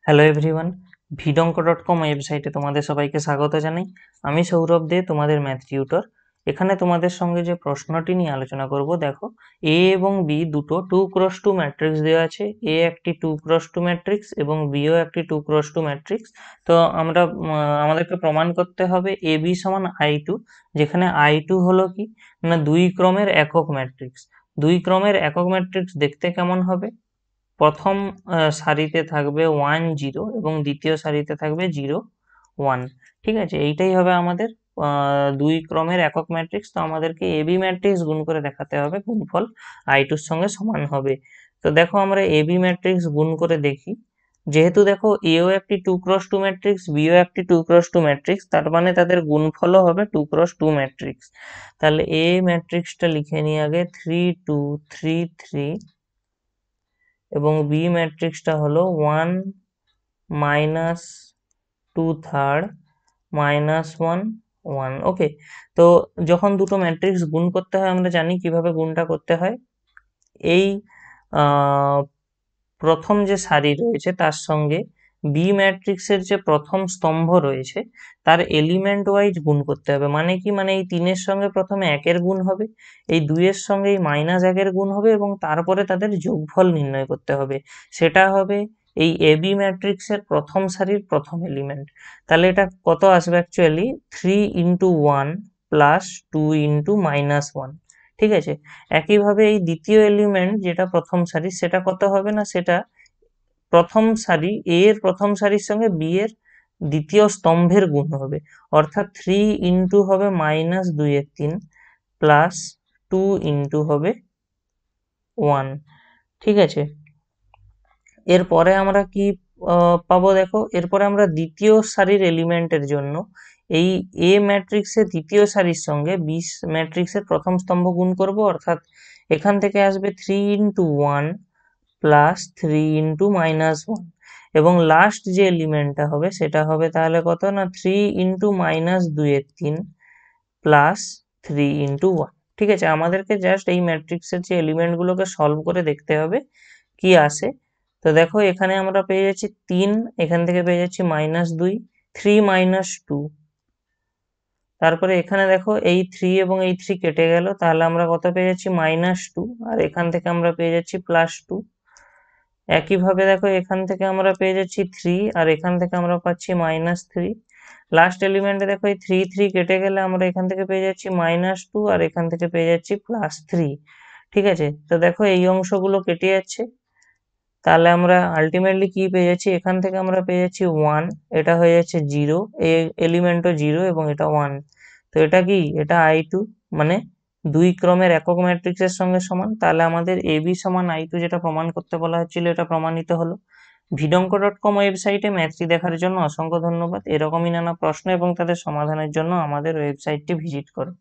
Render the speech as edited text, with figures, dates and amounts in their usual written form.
Hello everyone, ভিডঙ্ক.কম ওয়েবসাইটে তোমাদের সবাইকে স্বাগত জানাই। আমি সৌরভ দে, তোমাদের ম্যাথ টিউটর। এখানে তোমাদের সঙ্গে যে প্রশ্নটি নিয়ে আলোচনা করব, দেখো এ এবং বি দুটো 2x2 ম্যাট্রিক্স দেওয়া আছে। এ একটি 2x2 ম্যাট্রিক্স এবং বিও একটি 2x2 ম্যাট্রিক্স। তো আমাদেরকে প্রমাণ করতে হবে এ বি সমান I2, যেখানে I2 হলো কি না 2 ক্রমের একক ম্যাট্রিক্স। 2 ক্রমের একক ম্যাট্রিক্স দেখতে কেমন হবে? প্রথম সারিতে থাকবে 1 0 এবং দ্বিতীয় সারিতে থাকবে 0 1। ঠিক আছে, এইটাই হবে আমাদের 2 ক্রমের একক ম্যাট্রিক্স। তো আমাদেরকে এবি ম্যাট্রিক্স গুণ করে দেখাতে হবে গুণফল I2 এর সঙ্গে সমান হবে। তো দেখো আমরা এবি ম্যাট্রিক্স গুণ করে দেখি। যেহেতু দেখো এও একটি 2x2 ম্যাট্রিক্স, বিও একটি 2x2 ম্যাট্রিক্স, তার মানে তাদের গুণফলও হবে 2x2 ম্যাট্রিক্স। তাহলে এ ম্যাট্রিক্সটা লিখে নিই আগে 3 2 3 3, এবং বি ম্যাট্রিক্সটা হলো 1 মাইনাস 2/3 মাইনাস 1 1। ওকে, তো যখন দুটো ম্যাট্রিক্স গুণ করতে হয় আমরা জানি কিভাবে গুণটা করতে হয়। এই প্রথম যে সারি রয়েছে তার সঙ্গে বি ম্যাট্রিক্সের যে প্রথম স্তম্ভ রয়েছে তার এলিমেন্ট ওয়াইজ গুণ করতে হবে। মানে কি, মানে এই 3-এর সঙ্গে প্রথমে 1-এর গুণ হবে, এই 2-এর সঙ্গে এই -1-এর গুণ হবে, এবং তারপরে তাদের যোগফল নির্ণয় করতে হবে। সেটা হবে এই এবি ম্যাট্রিক্সের প্রথম সারির প্রথম এলিমেন্ট। তাহলে এটা কত আসবে? অ্যাকচুয়ালি 3 × 1 + 2 × -1। ঠিক আছে, একইভাবে এই দ্বিতীয় এলিমেন্ট যেটা প্রথম সারি, সেটা কত হবে না, সেটা প্রথম সারি এ এর প্রথম সারির সঙ্গে বি এর দ্বিতীয় স্তম্ভের গুণ হবে, অর্থাৎ 3 × হবে -2/3 প্লাস 2 × হবে 1। ঠিক আছে, এরপরে আমরা কি পাবো? দেখো এরপরে আমরা দ্বিতীয় সারির এলিমেন্টের জন্য এই এ ম্যাট্রিক্সের দ্বিতীয় সারির সঙ্গে বি ম্যাট্রিক্সের প্রথম স্তম্ভ গুণ করব, অর্থাৎ এখান থেকে আসবে 3 × 1 প্লাস 3 × -1, এবং লাস্ট যে এলিমেন্টটা হবে সেটা হবে তাহলে কত না 3 × -2/3 প্লাস 3 × 1। ঠিক আছে, আমাদেরকে জাস্ট এই ম্যাট্রিক্সের যে এলিমেন্টগুলোকে সলভ করে দেখতে হবে কি আসে। তো দেখো এখানে আমরা পেয়ে যাচ্ছি 3, এখান থেকে পেয়ে যাচ্ছি -2, 3 - 2। তারপরে এখানে দেখো এই 3 এবং এই 3 কেটে গেল, তাহলে আমরা কত পেয়ে যাচ্ছি? -2, আর এখান থেকে আমরা পেয়ে যাচ্ছি +2। একইভাবে দেখো এখান থেকে আমরা পেয়ে যাচ্ছি 3, আর এখান থেকে আমরা পাচ্ছি -3। লাস্ট এলিমেন্টে দেখো এই 3 3 কেটে গেলে আমরা এখান থেকে পেয়ে যাচ্ছি -2, আর এখান থেকে পেয়ে যাচ্ছি +3। ঠিক আছে, তো দেখো এই অংশগুলো কেটে যাচ্ছে, তাহলে আমরা আলটিমেটলি কি পেয়ে যাচ্ছি? এখান থেকে আমরা পেয়ে যাচ্ছি 1, এটা হয়ে যাচ্ছে 0, এই এলিমেন্টও 0 এবং এটা 1। তো এটা কি? এটা I2, মানে 2 ক্রমের একক ম্যাট্রিক্সের সঙ্গে সমান। তাহলে আমাদের এবি সমান I2 যেটা প্রমাণ করতে বলা হচ্ছিল, এটা প্রমাণিত হলো। ভিডঙ্ক.কম ওয়েবসাইটে ম্যাথটি দেখার জন্য অসংখ্য ধন্যবাদ। এরকমই নানা প্রশ্ন এবং তাদের সমাধানের জন্য আমাদের ওয়েবসাইটটি ভিজিট করুন।